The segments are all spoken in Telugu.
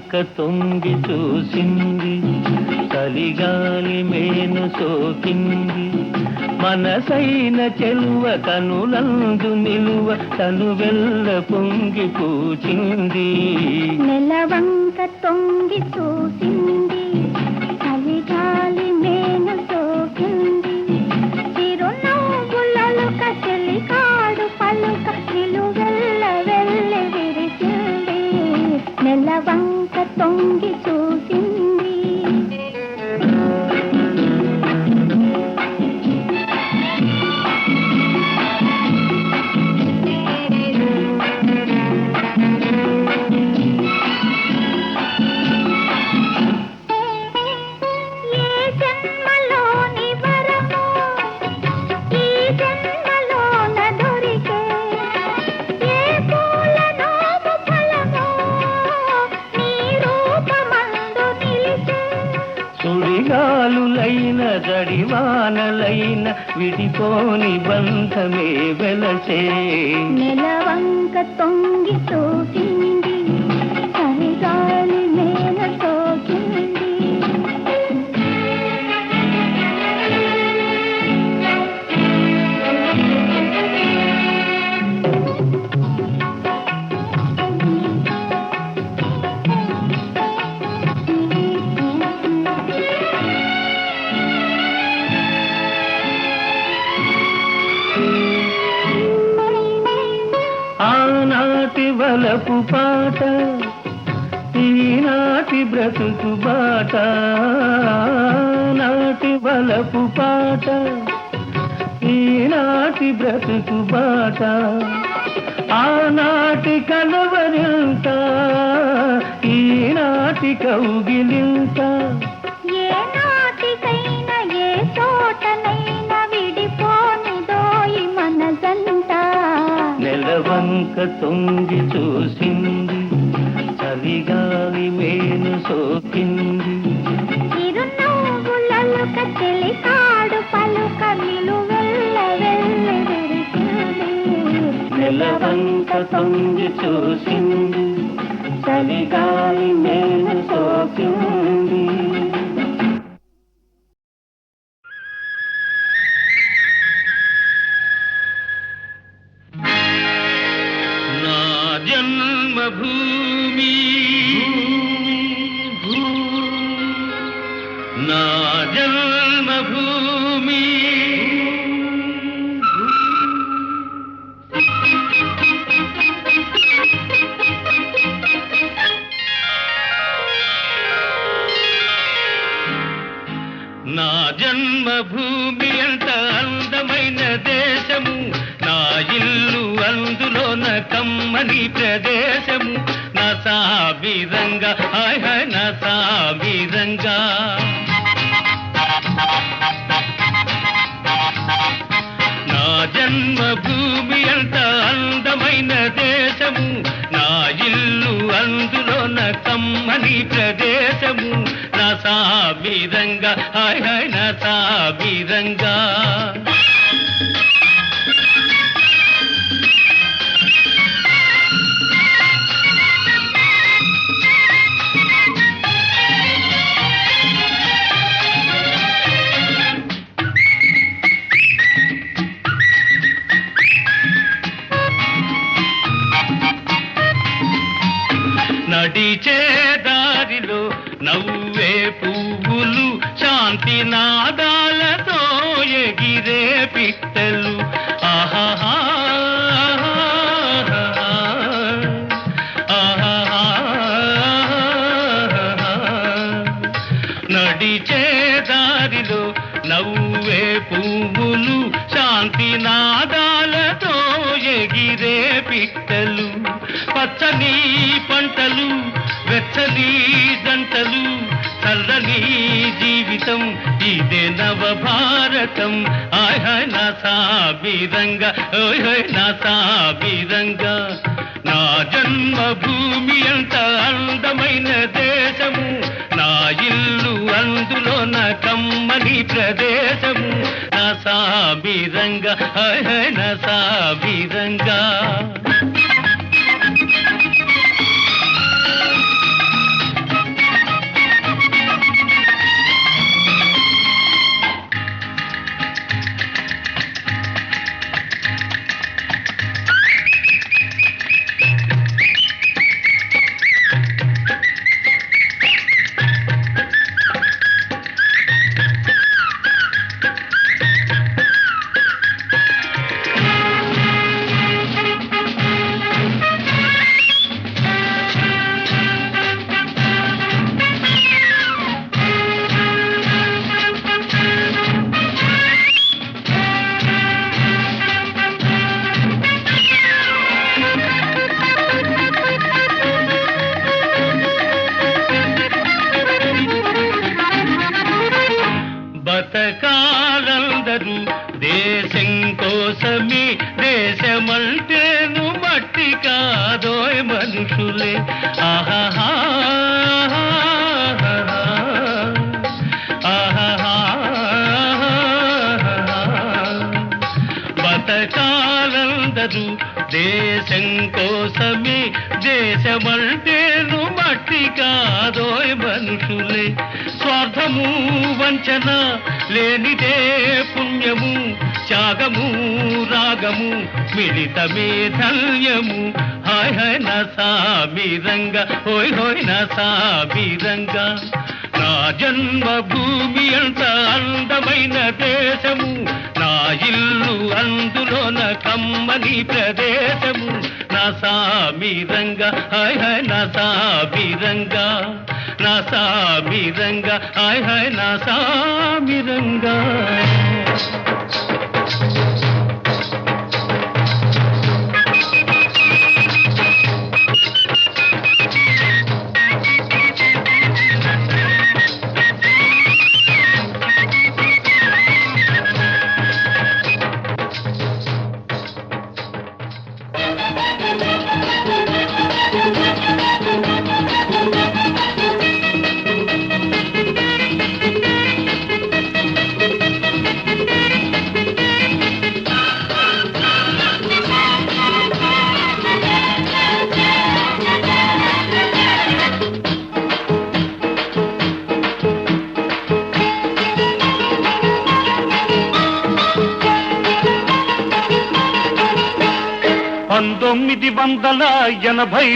వంక తొంగి చూసింది, చలిగాలి మేను సోకింది. మనసైన చెలువ కనులందు నిలువ తను వెళ్ళ పొంగి పూచింది. నెలవంక తొంగి చూసింది, చలిగాలి మేను సోకింది. చిరునవ్వులలుక చెలికాడు పలుక నిలువెల్ల వెళ్ళి విరిచింది. నెలవంక తొంగి చూసింది. సుడిగాలులైన జడివానలైన విడిపోని బంధమే వెలసే. నెలవంక తొంగి చూసింది, చలిగాలి మేన సోకింది. ఆనాటి వలపు పాట, ఈనాటి బ్రతుకు బాట. నాటి వలపు పాట, ఈనాటి బ్రతుకు బాట. ఆనాటి కలవరింత, ఈనాటి కౌగిలింత. ఏ నాటికైనా ఏ చోటనైనా విడిపోనిదోయి మనసంట. నెలవంక తొంగి చూసింది, చలిగాలి మేను సోకింది. చిరునవ్వులలుక చెలికాడు పలుక నిలువెల్ల వెళ్ళి విరిచింది. నెలవంక తొంగి చూసింది, చలిగాలి మేను సోకింది. నా జన్మభూమి, నా జన్మభూమి. నా జన్మభూమి అంత అందమైన దేశము, నా ఇల్లు అందులోన కమ్మని ప్రదేశము. నా సాబిరంగా హాయ్ హాయ్ నా సాబిరంగా. నా జన్మభూమి అంత అందమైన దేశము, నా ఇల్లు అందులోన కమ్మని ప్రదేశము. నా సాబిరంగా హాయ్ హాయ్ నా సాబిరంగా. నడిచే దారిలో నవ్వే పువ్వులు, శాంతి నాదాలతో ఎగిరే పిట్టలు. ఆహాహా నడిచే దారిలో నవ్వే పువ్వులు, శాంతి నాదాలతో ఎగిరే పిట్టలు. పచ్చని పంటలు, వెచ్చని జంటలు, చల్లని జీవితం ఇదే నవభారతం. హాయ్ హాయ్ నా సాబిరంగా, ఓయ్ హాయ్ నా సాబిరంగా. నా జన్మభూమి అంత అందమైన దేశము, నా ఇల్లు అందులోన కమ్మని ప్రదేశము. నా సాబిరంగా హాయ్ హాయ్ నా సాబిరంగా. బతకాలందరూ దేశం కోసమే, దేశమంటేను మట్టి కాదోయ్ మనుషులే. ఆహాహా బతకాలందరూ దేశం కోసమే, దేశమంటేను మట్టి కాదోయ్ మనుషులే. స్వార్థము వంచన లేనిదే పుణ్యము, త్యాగము రాగము మిళితమే ధన్యము. హాయ్ హాయ్ నా సామిరంగ, హోయ్ హోయ్ నా సామిరంగ. నా జన్మభూమి అంత అందమైన దేశము, నా ఇల్లు అందులోన కమ్మని ప్రదేశము. నా సామిరంగ, హాయ్ హాయ్ నా సామిరంగ, నా సామిరంగ, హాయ్ హాయ్ నా సామిరంగ.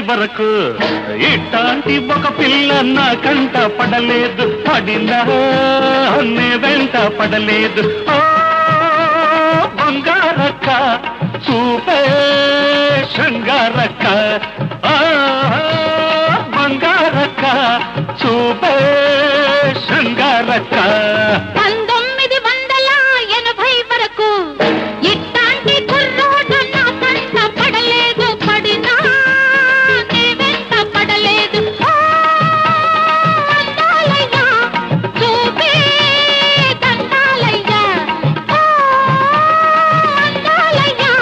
వరకు ఇట్లాంటి ఒక పిల్ల నా కంట పడలేదు, పడినా నే వెంట పడలేదు. ఓ బంగారక్క చూపే శృంగారక్క, బంగారక్క చూపే శృంగారక్క. 1980 వరకు ఇట్లాంటి కుర్రోడు నా కంట పడలేదు, పడినా నే వెంట పడలేదు. అందాలయ్యా చూపే దండాలయ్యా, అందాలయ్యా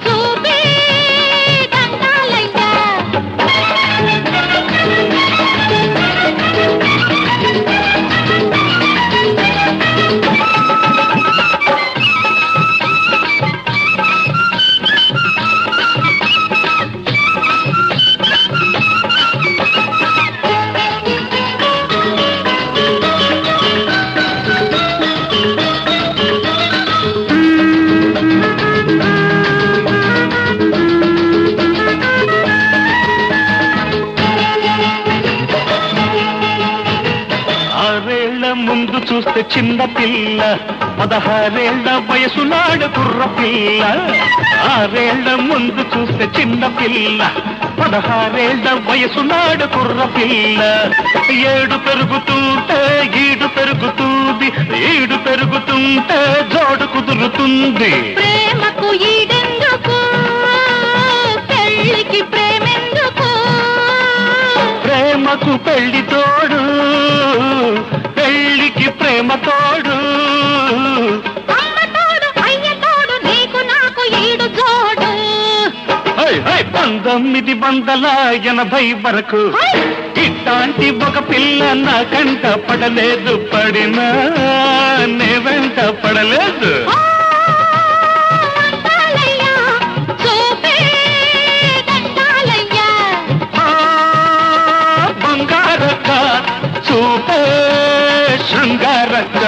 చూపే దండాలయ్యా. ముందు చూస్తే చిన్న పిల్ల, 16 వయసు నాడు కుర్ర పిల్ల. 6 ముందు చూస్తే చిన్న పిల్ల, 16 వయసు నాడు కుర్ర పిల్ల. 7 పెరుగుతుంటే ఈడు పెరుగుతుంది, ఈడు పెరుగుతుంటే జోడు కుదురుతుంది. ప్రేమకు ఈడెందుకు, పెళ్ళికి ప్రేమెందుకు, ప్రేమకు పెళ్లి తోడు, పెళ్లికి ప్రేమ తోడు. అమ్మ తోడు అయ్య తోడు, నీకు నాకు ఈడు జోడు. 1980 వరకు ఇట్లాంటి ఒక పిల్ల నా కంట పడలేదు, పడినా నే వెంట పడలేదు. అందాలయ్యా చూపే దండాలయ్యా, బంగారక్క చూపే శృంగారక్క.